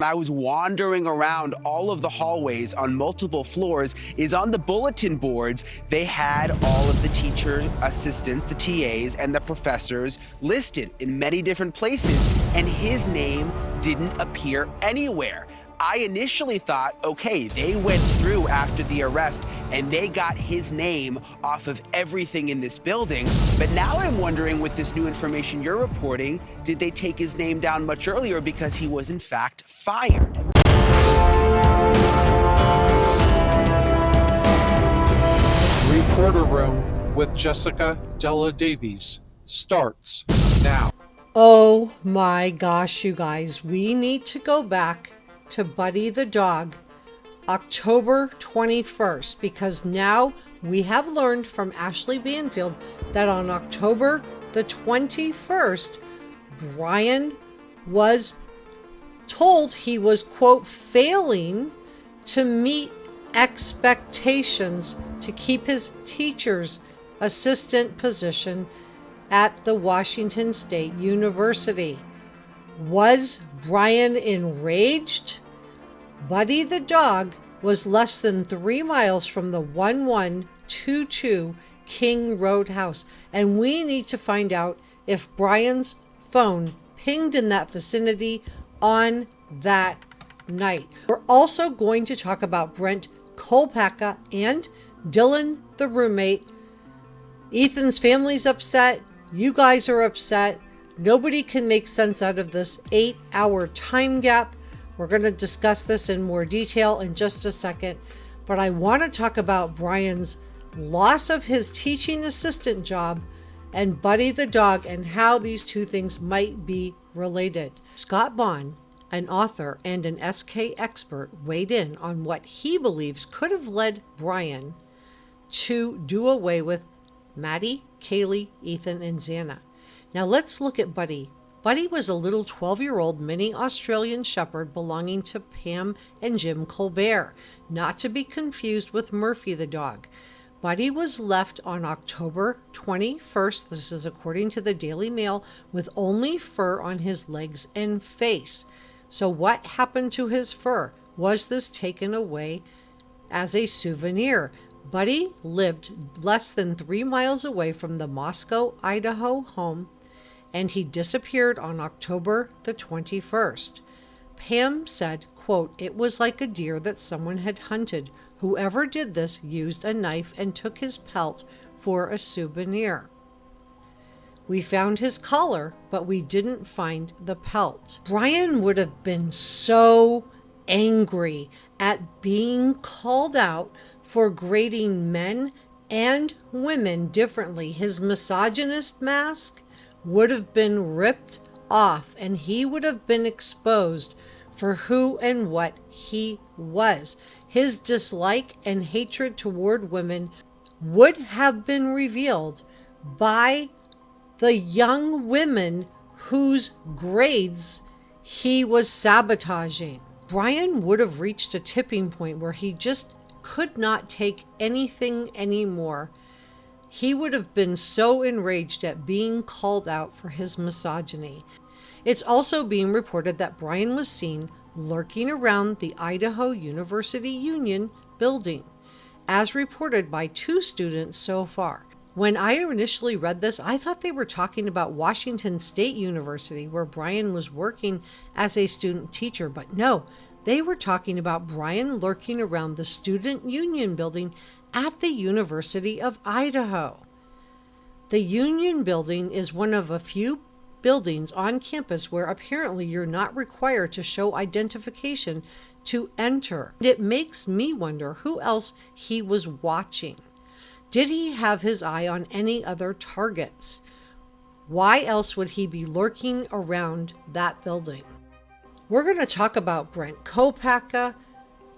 I was wandering around all of the hallways on multiple floors is on the bulletin boards, they had all of the teacher assistants, the TAs, and the professors listed in many different places, and his name didn't appear anywhere. I initially thought, okay, they went through after the arrest and they got his name off of everything in this building. But now I'm wondering, with this new information you're reporting, did they take his name down much earlier because he was in fact fired? Reporter Room with Jessica Della Davies starts now. Oh my gosh, you guys, we need to go back to Buddy the dog, October 21st, because now we have learned from Ashley Banfield that on October the 21st, Bryan was told he was, quote, failing to meet expectations to keep his teacher's assistant position at the Washington State University. Was Bryan enraged? Buddy the dog was less than 3 miles from the 1122 King Road house, and we need to find out if Bryan's phone pinged in that vicinity on that night. We're also going to talk about Bryan Kohberger and Dylan, the roommate. Ethan's family's upset. You guys are upset. Nobody can make sense out of this 8-hour time gap. We're going to discuss this in more detail in just a second, but I want to talk about Bryan's loss of his teaching assistant job and Buddy the dog and how these two things might be related. Scott Bond, an author and an SK expert, weighed in on what he believes could have led Bryan to do away with Maddie, Kaylee, Ethan, and Xana. Now let's look at Buddy. Buddy was a little 12-year-old mini Australian shepherd belonging to Pam and Jim Colbert, not to be confused with Murphy the dog. Buddy was left on October 21st, this is according to the Daily Mail, with only fur on his legs and face. So what happened to his fur? Was this taken away as a souvenir? Buddy lived less than 3 miles away from the Moscow, Idaho home, and he disappeared on October the 21st. Pam said, quote, "It was like a deer that someone had hunted. Whoever did this used a knife and took his pelt for a souvenir. We found his collar, but we didn't find the pelt." Bryan would have been so angry at being called out for grading men and women differently. His misogynist mask would have been ripped off and he would have been exposed for who and what he was. His dislike and hatred toward women would have been revealed by the young women whose grades he was sabotaging. Bryan would have reached a tipping point where he just could not take anything anymore. He would have been so enraged at being called out for his misogyny. It's also being reported that Bryan was seen lurking around the Idaho University Union building, as reported by 2 students so far. When I initially read this, I thought they were talking about Washington State University, where Bryan was working as a student teacher, but no, they were talking about Bryan lurking around the Student Union building at the University of Idaho. The Union building is one of a few buildings on campus where apparently you're not required to show identification to enter. It makes me wonder who else he was watching. Did he have his eye on any other targets? Why else would he be lurking around that building? We're going to talk about Bryan Kohberger,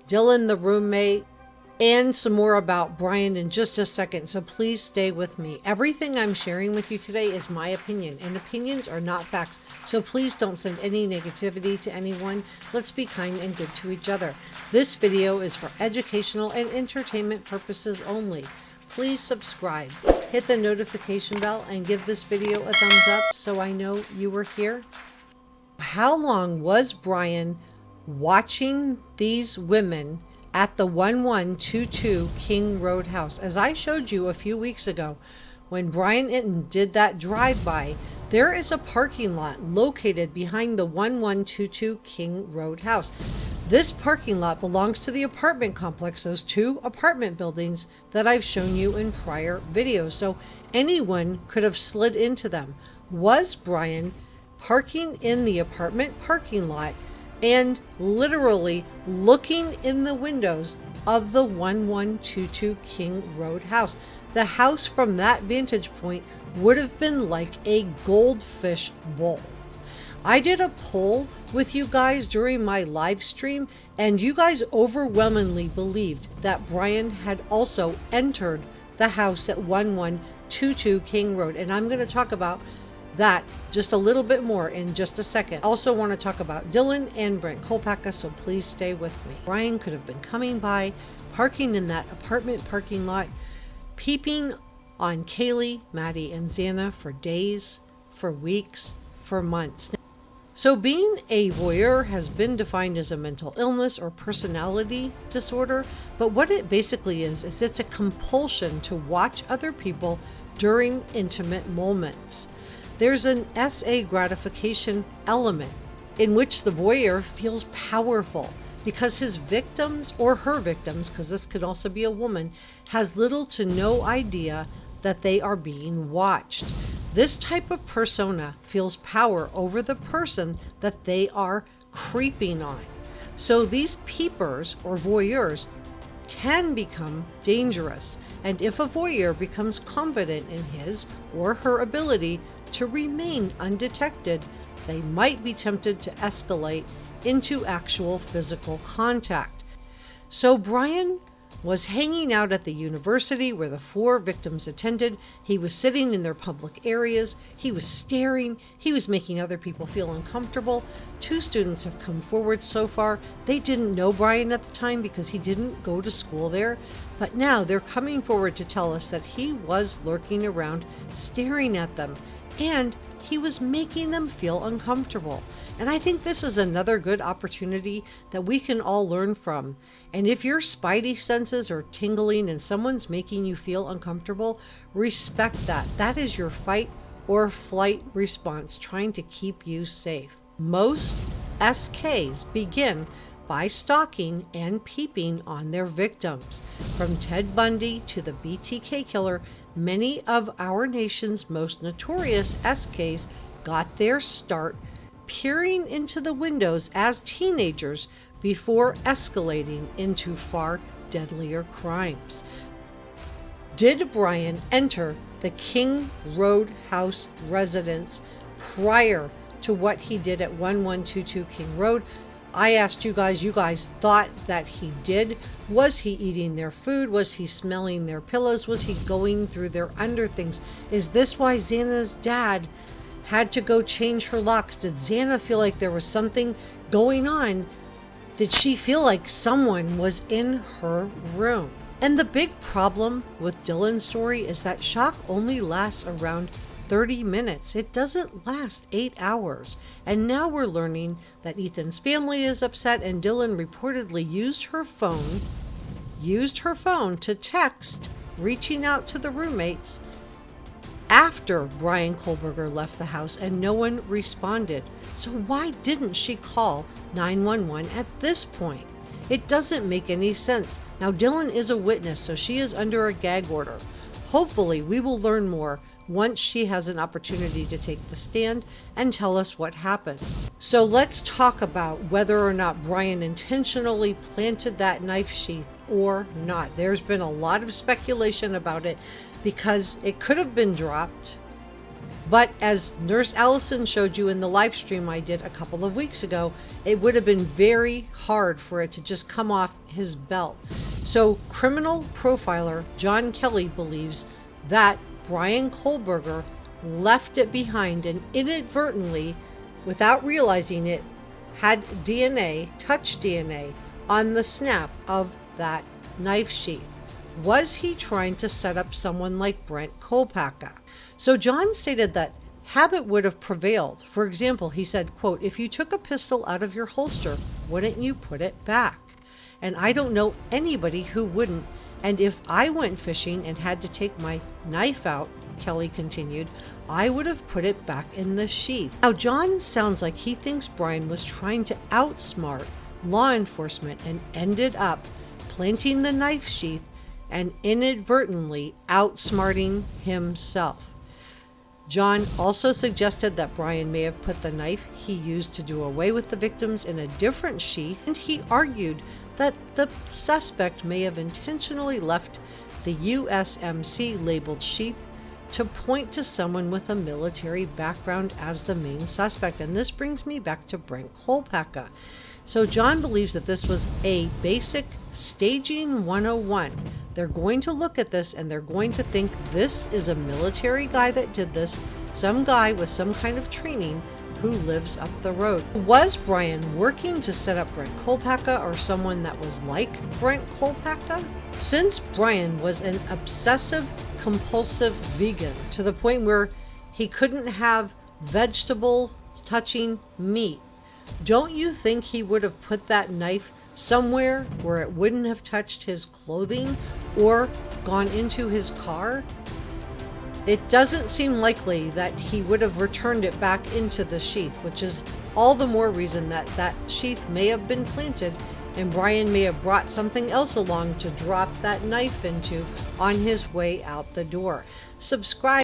Dylan the roommate, and some more about Bryan in just a second, so please stay with me. Everything I'm sharing with you today is my opinion, and opinions are not facts, so please don't send any negativity to anyone. Let's be kind and good to each other. This video is for educational and entertainment purposes only. Please subscribe, hit the notification bell, and give this video a thumbs up so I know you were here. How long was Bryan watching these women at the 1122 King Road house. As I showed you a few weeks ago, when Bryan did that drive-by, there is a parking lot located behind the 1122 King Road house. This parking lot belongs to the apartment complex, those two apartment buildings that I've shown you in prior videos. So anyone could have slid into them. Was Bryan parking in the apartment parking lot and literally looking in the windows of the 1122 King Road house? The house from that vantage point would have been like a goldfish bowl. I did a poll with you guys during my live stream, and you guys overwhelmingly believed that Bryan had also entered the house at 1122 King Road. And I'm going to talk about that just a little bit more in just a second. Also want to talk about Dylan and Bryan Kohberger, so please stay with me. Bryan could have been coming by, parking in that apartment parking lot, peeping on Kaylee, Maddie, and Xana for days, for weeks, for months. So being a voyeur has been defined as a mental illness or personality disorder, but what it basically is it's a compulsion to watch other people during intimate moments. There's an SA gratification element in which the voyeur feels powerful because his victims, or her victims, because this could also be a woman, has little to no idea that they are being watched. This type of persona feels power over the person that they are creeping on. So these peepers or voyeurs can become dangerous. And if a voyeur becomes confident in his or her ability to remain undetected, they might be tempted to escalate into actual physical contact. So Bryan was hanging out at the university where the 4 victims attended. He was sitting in their public areas. He was staring. He was making other people feel uncomfortable. 2 students have come forward so far. They didn't know Bryan at the time because he didn't go to school there. But now they're coming forward to tell us that he was lurking around, staring at them, and he was making them feel uncomfortable. And I think this is another good opportunity that we can all learn from. And if your spidey senses are tingling and someone's making you feel uncomfortable, respect that. That is your fight or flight response trying to keep you safe. Most SKs begin by stalking and peeping on their victims. From Ted Bundy to the BTK killer, many of our nation's most notorious SKs got their start peering into the windows as teenagers before escalating into far deadlier crimes. Did Bryan enter the King Road house residence prior to what he did at 1122 King Road? I asked you guys thought that he did. Was he eating their food? Was he smelling their pillows? Was he going through their underthings? Is this why Xana's dad had to go change her locks? Did Xana feel like there was something going on? Did she feel like someone was in her room? And the big problem with Dylan's story is that shock only lasts around 30 minutes. It doesn't last 8 hours. And now we're learning that Ethan's family is upset, and Dylan reportedly used her phone to text, reaching out to the roommates after Bryan Kohberger left the house, and no one responded. So why didn't she call 911 at this point? It doesn't make any sense. Now Dylan is a witness, so she is under a gag order. Hopefully we will learn more once she has an opportunity to take the stand and tell us what happened. So let's talk about whether or not Bryan intentionally planted that knife sheath or not. There's been a lot of speculation about it because it could have been dropped. But as Nurse Allison showed you in the live stream I did a couple of weeks ago, it would have been very hard for it to just come off his belt. So criminal profiler John Kelly believes that Bryan Kohberger left it behind and inadvertently, without realizing it, had touch DNA on the snap of that knife sheath. Was he trying to set up someone like Bryan Kohberger? So John stated that habit would have prevailed. For example, he said, quote, "If you took a pistol out of your holster, wouldn't you put it back? And I don't know anybody who wouldn't. And if I went fishing and had to take my knife out," Kelly continued, "I would have put it back in the sheath." Now, John sounds like he thinks Bryan was trying to outsmart law enforcement and ended up planting the knife sheath and inadvertently outsmarting himself. John also suggested that Bryan may have put the knife he used to do away with the victims in a different sheath, and he argued that the suspect may have intentionally left the USMC labeled sheath to point to someone with a military background as the main suspect. And this brings me back to Bryan Kohberger. So John believes that this was a basic staging 101. They're going to look at this and they're going to think this is a military guy that did this, some guy with some kind of training who lives up the road. Was Bryan working to set up Bryan Kohberger or someone that was like Bryan Kohberger? Since Bryan was an obsessive compulsive vegan to the point where he couldn't have vegetable touching meat, don't you think he would have put that knife somewhere where it wouldn't have touched his clothing or gone into his car? It doesn't seem likely that he would have returned it back into the sheath, which is all the more reason that that sheath may have been planted and Bryan may have brought something else along to drop that knife into on his way out the door. Subscribe.